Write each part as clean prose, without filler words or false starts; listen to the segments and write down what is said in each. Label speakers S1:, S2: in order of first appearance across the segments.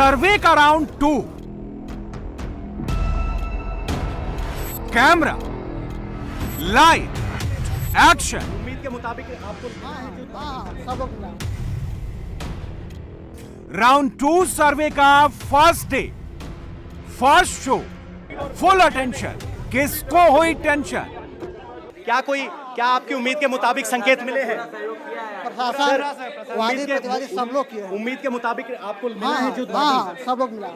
S1: सर्वे का round 2। Camera, light, action.
S2: उम्मीद के मुताबिक आपको
S3: सब
S1: राउंड 2 सर्वे का first day, first show, full attention. किसको हुई टेंशन?
S2: क्या आपकी उम्मीद के मुताबिक संकेत मिले हैं?
S3: प्रशासन वादी प्रतिवादी सब लोग किए।
S2: उम्मीद के मुताबिक आपको मिला है जो
S3: सब लोग मिला।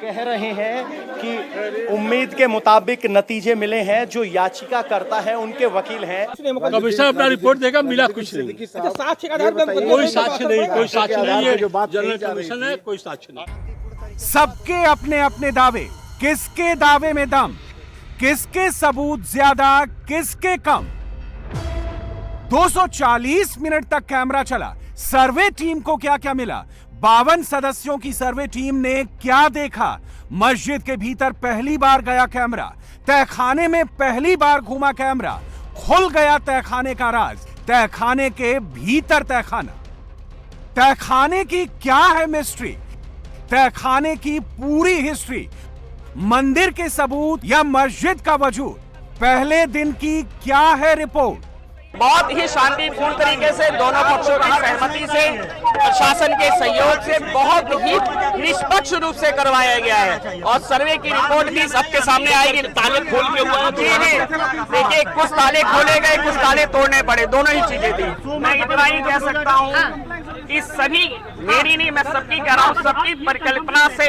S2: कह रहे हैं कि उम्मीद के मुताबिक नतीजे मिले हैं। जो याचिका करता है उनके वकील हैं।
S4: कमिश्नर अपना रिपोर्ट देगा, मिला कुछ नहीं।
S3: साक्ष्य का आधार पर
S4: कोई साक्ष्य नहीं, कोई साक्ष्य नहीं है। जनरल कमीशन है, कोई साक्ष्य नहीं।
S1: सबके अपने अपने दावे। किसके दावे में दम? किसके सबूत ज्यादा, किसके कम? 240 मिनट तक कैमरा चला। सर्वे टीम को क्या क्या मिला? 52 सदस्यों की सर्वे टीम ने क्या देखा? मस्जिद के भीतर पहली बार गया कैमरा, तहखाने में पहली बार घूमा कैमरा, खुल गया तहखाने का राज, तहखाने के भीतर तहखाना। तहखाने की क्या है मिस्ट्री? तहखाने की पूरी हिस्ट्री, मंदिर के सबूत या मस्जिद का वजूद? पहले दिन की क्या है रिपोर्ट?
S5: बहुत ही शांतिपूर्ण तरीके से दोनों पक्षों की सहमति से, प्रशासन के सहयोग से बहुत ही निष्पक्ष रूप से करवाया गया है। और सर्वे की रिपोर्ट भी सबके सामने आएगी। ताले खोल के हुए देखिए, कुछ ताले खोले गए, कुछ ताले तोड़ने पड़े, दोनों ही चीजें थी। मैं इतना ही कह सकता हूँ कि सभी, मेरी नहीं, मैं सबकी कह रहा हूँ, सबकी परिकल्पना से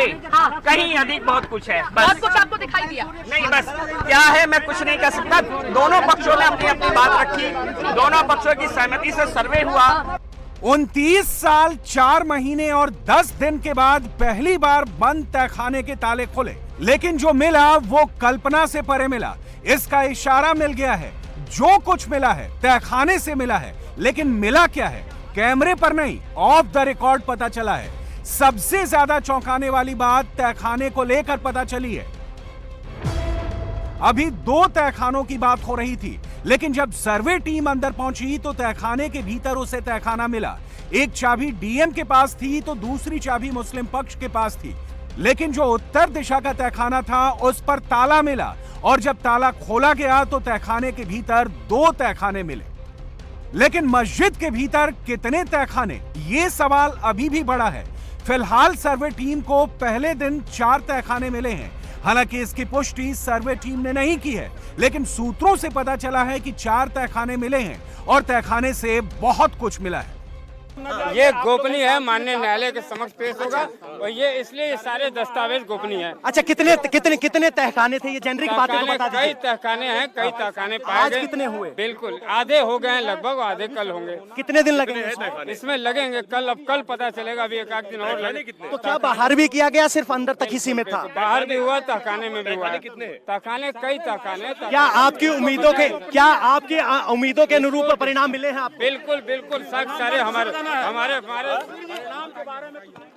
S5: कहीं अधिक बहुत कुछ है।
S6: बहुत कुछ आपको दिखाई दिया?
S5: नहीं, बस क्या है मैं कुछ नहीं कह सकता। दोनों पक्षों ने अपनी अपनी बात रखी, दोनों पक्षों की सहमति से सर्वे हुआ।
S1: 29 साल 4 महीने और 10 दिन के बाद पहली बार बंद तहखाने के ताले खुले, लेकिन जो मिला वो कल्पना से परे मिला। इसका इशारा मिल गया है। जो कुछ मिला है तहखाने से मिला है, लेकिन मिला क्या है? कैमरे पर नहीं, ऑफ द रिकॉर्ड पता चला है। सबसे ज्यादा चौंकाने वाली बात तहखाने को लेकर पता चली है। अभी 2 तहखानों की बात हो रही थी, लेकिन जब सर्वे टीम अंदर पहुंची तो तहखाने के भीतर उसे तहखाना मिला। एक चाबी डीएम के पास थी तो दूसरी चाबी मुस्लिम पक्ष के पास थी, लेकिन जो उत्तर दिशा का तहखाना था उस पर ताला मिला। और जब ताला खोला गया तो तहखाने के भीतर 2 तहखाने मिले। लेकिन मस्जिद के भीतर कितने तहखाने, ये सवाल अभी भी बड़ा है। फिलहाल सर्वे टीम को पहले दिन 4 तहखाने मिले हैं। हालांकि इसकी पुष्टि सर्वे टीम ने नहीं की है, लेकिन सूत्रों से पता चला है कि 4 तहखाने मिले हैं और तहखाने से बहुत कुछ मिला है।
S7: ये गोपनीय है, माननीय न्यायालय के समक्ष पेश होगा और ये इसलिए ये सारे दस्तावेज गोपनीय है।
S2: अच्छा, कितने तहखाने थे? ये जेनरिक बातें को बता दीजिए।
S7: कई तहखाने हैं, कई तहखाने पाए गए।
S2: कितने हुए?
S7: बिल्कुल आधे हो गए हैं लगभग, आधे कल होंगे।
S2: कितने दिन लगेंगे
S7: इसमें? लगेंगे कल, अब कल पता चलेगा। अभी एक दिन और लगे।
S2: तो क्या बाहर भी किया गया, सिर्फ अंदर तक ही सीमित था?
S7: बाहर भी हुआ, तहखाने में भी हुआ। तहखाने, कई तहखाने।
S2: क्या आपकी उम्मीदों के अनुरूप परिणाम मिले हैं आपको?
S7: बिल्कुल बिल्कुल, सारे हमारे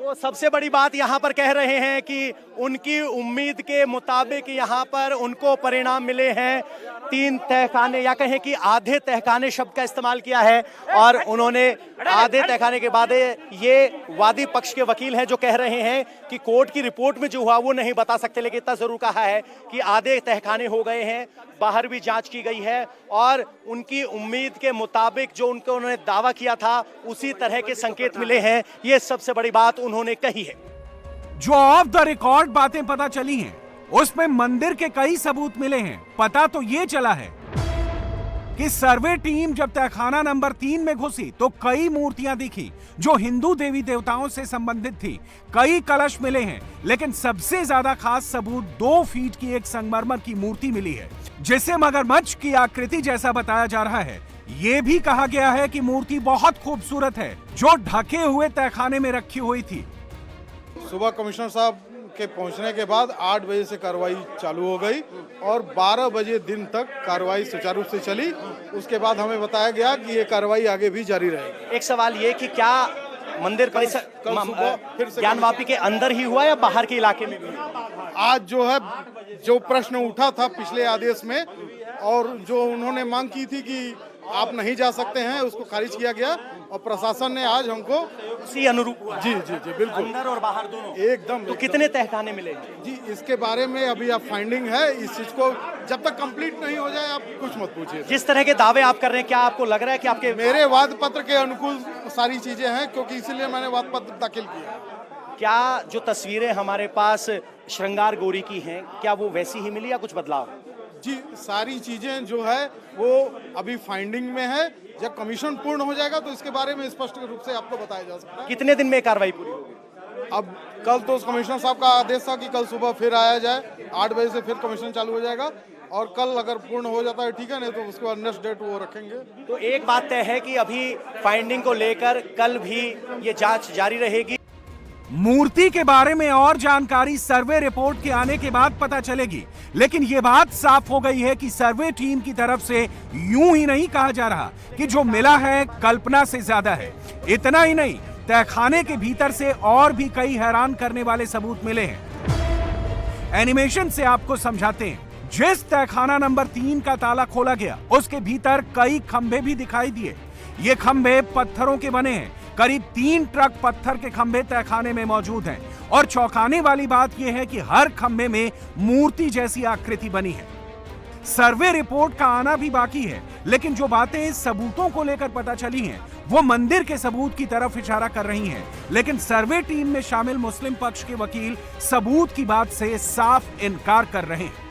S2: तो सबसे बड़ी बात यहाँ पर कह रहे हैं कि उनकी उम्मीद के मुताबिक यहाँ पर उनको परिणाम मिले हैं। 3 तहखाने, या कहें कि आधे तहखाने शब्द का इस्तेमाल किया है। और उन्होंने आधे तहखाने के बाद, ये वादी पक्ष के वकील हैं जो कह रहे हैं कि कोर्ट की रिपोर्ट में जो हुआ वो नहीं बता सकते, लेकिन इतना जरूर कहा है कि आधे तहखाने हो गए हैं। बाहर भी जांच की गई है और उनकी उम्मीद के मुताबिक जो उन्होंने दावा किया था उसी तरह के संकेत मिले हैं। ये सबसे बड़ी बात उन्होंने कही है।
S1: जो ऑफ द रिकॉर्ड बातें पता चली हैं, उसमें मंदिर के कई सबूत मिले हैं। पता तो ये चला है कि सर्वे टीम जब तहखाना नंबर 3 में घुसी तो कई मूर्तियां दिखी जो हिंदू देवी देवताओं से संबंधित थी। कई कलश मिले हैं, लेकिन सबसे ज्यादा खास सबूत 2 फीट की एक संगमरमर की मूर्ति मिली है, जिसे मगरमच्छ की आकृति जैसा बताया जा रहा है। ये भी कहा गया है कि मूर्ति बहुत खूबसूरत है, जो ढके हुए तहखाने में रखी हुई थी।
S8: सुबह कमिश्नर साहब के पहुंचने के बाद 8 बजे से कार्रवाई चालू हो गई और 12 बजे दिन तक कार्रवाई सुचारू रूप से चली। उसके बाद हमें बताया गया कि ये कार्रवाई आगे भी जारी रहेगी।
S2: एक सवाल ये कि क्या मंदिर परिसर ज्ञानवापी के अंदर ही हुआ या बाहर के इलाके में भी?
S8: आज जो है, जो प्रश्न उठा था पिछले आदेश में और जो उन्होंने मांग की थी कि आप नहीं जा सकते हैं, उसको खारिज किया गया और प्रशासन ने आज हमको
S2: उसी अनुरूप हुआ।
S8: जी जी जी बिल्कुल,
S2: अंदर और बाहर दोनों
S8: एकदम।
S2: तो कितने तहखाने मिले?
S8: जी इसके बारे में अभी आप फाइंडिंग है, इस चीज को जब तक कंप्लीट नहीं हो जाए आप कुछ मत पूछिए।
S2: जिस तरह के दावे आप कर रहे हैं, क्या आपको लग रहा है कि आपके
S8: मेरे वाद पत्र के अनुकूल सारी चीजें हैं, क्योंकि इसीलिए मैंने वाद पत्र दाखिल किया।
S2: क्या जो तस्वीरें हमारे पास श्रृंगार गौरी की हैं, क्या वो वैसी ही मिली या कुछ बदलाव?
S8: जी सारी चीजें जो है वो अभी फाइंडिंग में है, जब कमीशन पूर्ण हो जाएगा तो इसके बारे में स्पष्ट रूप से आपको बताया जा सकता है।
S2: कितने दिन में कार्रवाई पूरी होगी?
S8: अब कल तो कमिश्नर साहब का आदेश था कि कल सुबह फिर आया जाए, 8 बजे से फिर कमीशन चालू हो जाएगा, और कल अगर पूर्ण हो जाता है ठीक है, नहीं तो उसके बाद नेक्स्ट डेट वो रखेंगे।
S2: तो एक बात तय है कि अभी फाइंडिंग को लेकर कल भी ये जांच जारी रहेगी।
S1: मूर्ति के बारे में और जानकारी सर्वे रिपोर्ट के आने के बाद पता चलेगी, लेकिन यह बात साफ हो गई है कि सर्वे टीम की तरफ से यूं ही नहीं कहा जा रहा कि जो मिला है कल्पना से ज्यादा है। इतना ही नहीं, तहखाने के भीतर से और भी कई हैरान करने वाले सबूत मिले हैं। एनिमेशन से आपको समझाते हैं। जिस तहखाना नंबर 3 का ताला खोला गया, उसके भीतर कई खंभे भी दिखाई दिए। ये खंभे पत्थरों के बने हैं। करीब 3 ट्रक पत्थर के खंभे तहखाने में मौजूद हैं, और चौंकाने वाली बात यह है कि हर खंभे में मूर्ति जैसी आकृति बनी है। सर्वे रिपोर्ट का आना भी बाकी है, लेकिन जो बातें सबूतों को लेकर पता चली हैं, वो मंदिर के सबूत की तरफ इशारा कर रही हैं। लेकिन सर्वे टीम में शामिल मुस्लिम पक्ष के वकील सबूत की बात से साफ इनकार कर रहे हैं।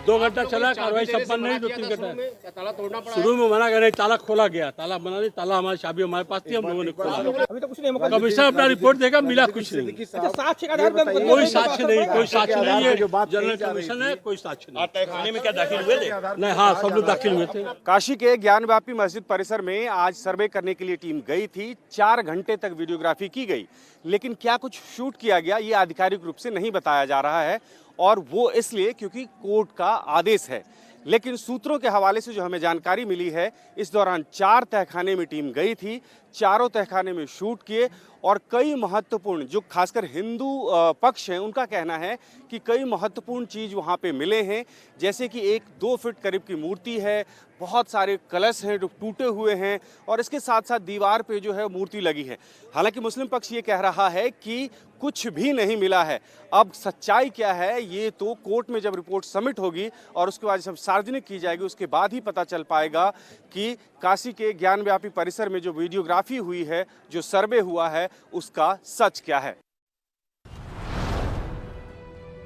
S4: 2 घंटा चला, कार्रवाई संपन्न नहीं, 2-3 घंटा ताला तोड़ना पड़ा। शुरू में मना कर ताला खोला गया, ताला बना नहीं, ताला हमारी चाबी हमारे पास थी, हम लोगों ने खोला।
S6: अभी तो कुछ नहीं,
S4: कमिश्नर अपना रिपोर्ट देगा, मिला कुछ नहीं।
S6: साक्ष्य के आधार पर
S4: कोई साक्ष्य नहीं, कोई साक्ष्य नहीं है। जनरल कमीशन है, कोई साक्ष्य नहीं। तहखाने में क्या दाखिल हुए थे? नहीं, हाँ सब लोग दाखिल हुए थे।
S7: काशी के ज्ञानव्यापी मस्जिद परिसर में आज सर्वे करने के लिए टीम गई थी। 4 घंटे तक वीडियोग्राफी की गई, लेकिन क्या कुछ शूट किया गया ये आधिकारिक रूप से नहीं बताया जा रहा है, और वो इसलिए क्योंकि कोर्ट का आदेश है। लेकिन सूत्रों के हवाले से जो हमें जानकारी मिली है, इस दौरान 4 तहखाने में टीम गई थी, चारों तहखाने में शूट किए, और कई महत्वपूर्ण, जो खासकर हिंदू पक्ष हैं उनका कहना है कि कई महत्वपूर्ण चीज़ वहाँ पे मिले हैं, जैसे कि एक 2 फीट करीब की मूर्ति है, बहुत सारे कलश हैं जो टूटे हुए हैं, और इसके साथ साथ दीवार पे जो है मूर्ति लगी है। हालांकि मुस्लिम पक्ष ये कह रहा है कि कुछ भी नहीं मिला है। अब सच्चाई क्या है ये तो कोर्ट में जब रिपोर्ट सबमिट होगी और उसके बाद जब सार्वजनिक की जाएगी, उसके बाद ही पता चल पाएगा कि काशी के ज्ञानव्यापी परिसर में जो वीडियोग्राफी हुई है, जो सर्वे हुआ है, उसका सच क्या है।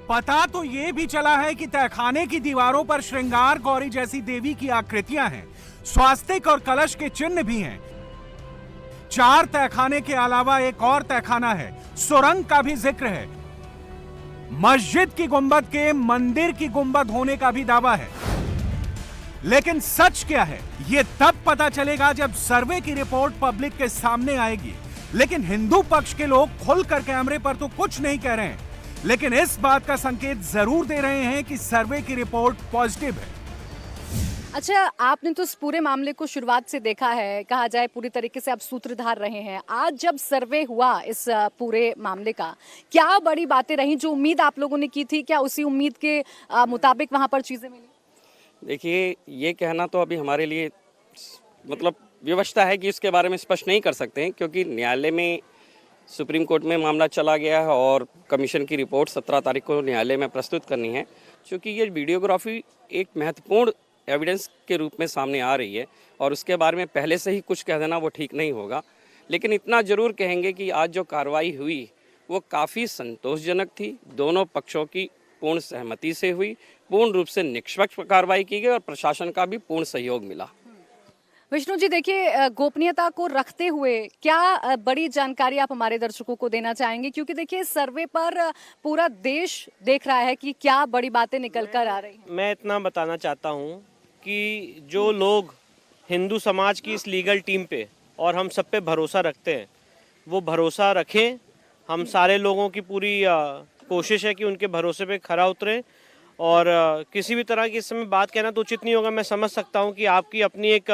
S1: पता तो ये भी चला है कि तहखाने की दीवारों पर श्रृंगार गौरी जैसी देवी की आकृतियां हैं, स्वास्तिक और कलश के चिन्ह भी हैं। 4 तहखाने के अलावा एक और तहखाना है, सुरंग का भी जिक्र है। मस्जिद की गुंबद के मंदिर की गुंबद होने का भी दावा है। लेकिन सच क्या है ये तब पता चलेगा जब सर्वे की रिपोर्ट पब्लिक के सामने आएगी। लेकिन हिंदू पक्ष के लोग खुलकर कैमरे पर तो कुछ नहीं कह रहे हैं, लेकिन इस बात का संकेत जरूर दे रहे हैं कि सर्वे की रिपोर्ट पॉजिटिव है।
S9: अच्छा, आपने तो इस पूरे मामले को शुरुआत से देखा है, कहा जाए पूरी तरीके से आप सूत्रधार रहे हैं। आज जब सर्वे हुआ इस पूरे मामले का, क्या बड़ी बातें रही? जो उम्मीद आप लोगों ने की थी, क्या उसी उम्मीद के मुताबिक वहां पर चीजें मिली?
S5: देखिए, ये कहना तो अभी हमारे लिए मतलब व्यवस्था है कि इसके बारे में स्पष्ट नहीं कर सकते हैं, क्योंकि न्यायालय में, सुप्रीम कोर्ट में मामला चला गया है और कमीशन की रिपोर्ट 17 तारीख को न्यायालय में प्रस्तुत करनी है। क्योंकि ये वीडियोग्राफी एक महत्वपूर्ण एविडेंस के रूप में सामने आ रही है, और उसके बारे में पहले से ही कुछ कह देना वो ठीक नहीं होगा। लेकिन इतना ज़रूर कहेंगे कि आज जो कार्रवाई हुई वो काफ़ी संतोषजनक थी। दोनों पक्षों की पूर्ण सहमति से हुई, पूर्ण रूप से निष्पक्ष कार्रवाई की गई और प्रशासन का भी पूर्ण सहयोग मिला।
S9: विष्णु जी, देखिए, गोपनीयता को रखते हुए क्या बड़ी जानकारी आप हमारे दर्शकों को देना चाहेंगे? क्योंकि देखिए, सर्वे पर पूरा देश देख रहा है कि क्या बड़ी बातें निकल कर आ रही हैं।
S10: मैं इतना बताना चाहता हूं कि जो लोग हिंदू समाज की इस लीगल टीम पे और हम सब पे भरोसा रखते हैं, वो भरोसा रखें। हम सारे लोगों की पूरी कोशिश है कि उनके भरोसे पे खरा उतरे, और किसी भी तरह की इस समय बात कहना तो उचित नहीं होगा। मैं समझ सकता हूं कि आपकी अपनी एक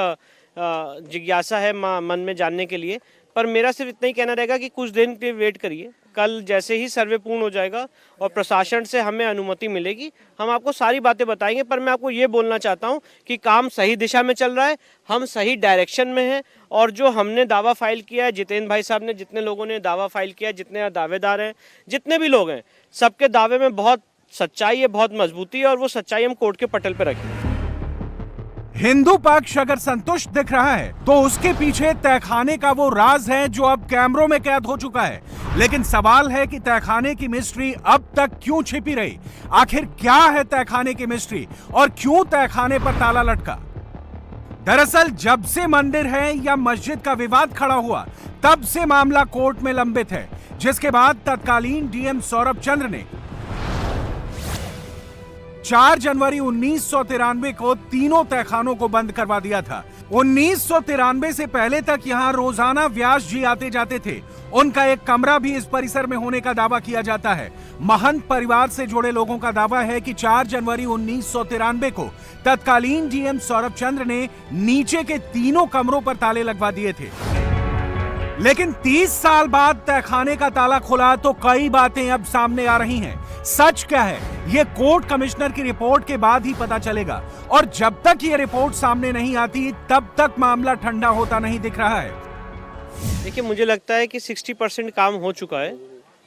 S10: जिज्ञासा है मन में जानने के लिए, पर मेरा सिर्फ इतना ही कहना रहेगा कि कुछ दिन के वेट करिए, कल जैसे ही सर्वे पूर्ण हो जाएगा और प्रशासन से हमें अनुमति मिलेगी, हम आपको सारी बातें बताएंगे। पर मैं आपको ये बोलना चाहता हूँ कि काम सही दिशा में चल रहा है, हम सही डायरेक्शन में हैं और जो हमने दावा फाइल किया है, जितेंद्र भाई साहब ने, जितने लोगों ने दावा फाइल किया है, जितने दावेदार हैं, जितने भी लोग हैं, सबके दावे में बहुत सच्चाई है, बहुत मजबूती है और वो सच्चाई हम कोर्ट के पटल पर रखेंगे।
S1: हिंदू पक्ष अगर संतुष्ट दिख रहा है तो उसके पीछे तहखाने का वो राज है जो अब कैमरों में कैद हो चुका है। लेकिन सवाल है कि तहखाने की मिस्ट्री अब तक क्यों छिपी रही? आखिर क्या है तहखाने की मिस्ट्री और क्यों तहखाने पर ताला लटका? दरअसल जब से मंदिर है या मस्जिद का विवाद खड़ा हुआ तब से मामला कोर्ट में लंबित है, जिसके बाद तत्कालीन डीएम सौरभ चंद्र ने 4 जनवरी 1993 को तीनों तहखानों को बंद करवा दिया था। 1993 से पहले तक यहां रोजाना व्यास जी आते जाते थे। उनका एक कमरा भी इस परिसर में होने का दावा किया जाता है। महंत परिवार से जुड़े लोगों का दावा है कि 4 जनवरी 1993 को तत्कालीन डीएम सौरभ चंद्र ने नीचे के तीनों कमरों पर ताले लगवा दिए थे। लेकिन 30 साल बाद तहखाने का ताला खुला तो कई बातें अब सामने आ रही हैं। सच क्या है ये कोर्ट कमिश्नर की रिपोर्ट के बाद ही पता चलेगा और जब तक ये रिपोर्ट सामने नहीं आती तब तक मामला ठंडा होता नहीं दिख रहा है।
S10: देखिए, मुझे लगता है कि 60% काम हो चुका है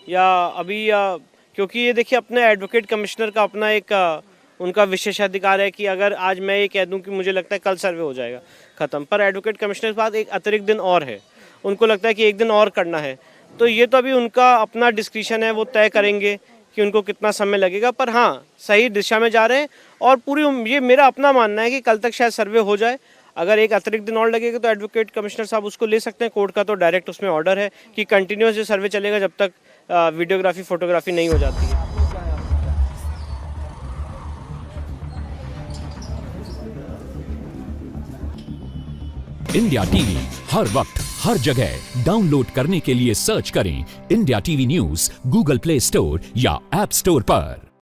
S10: या अभी क्योंकि ये देखिए अपने एडवोकेट कमिश्नर का अपना एक उनका विशेषाधिकार है कि अगर आज मैं ये कह दूं कि मुझे लगता है कल सर्वे हो जाएगा खत्म, पर एडवोकेट कमिश्नर के पास एक अतिरिक्त दिन और है, उनको लगता है कि एक दिन और करना है, तो ये तो अभी उनका अपना डिस्क्रिप्शन है, वो तय करेंगे कि उनको कितना समय लगेगा। पर हाँ, सही दिशा में जा रहे हैं और पूरी ये मेरा अपना मानना है कि कल तक शायद सर्वे हो जाए। अगर एक अतिरिक्त दिन और लगेगा तो एडवोकेट कमिश्नर साहब उसको ले सकते हैं, कोर्ट का तो डायरेक्ट उसमें ऑर्डर है कि कंटिन्यूस ये सर्वे चलेगा जब तक वीडियोग्राफी फोटोग्राफी नहीं हो जाती है।
S6: इंडिया टीवी हर वक्त हर जगह डाउनलोड करने के लिए सर्च करें India TV news Google play store या ऐप स्टोर पर।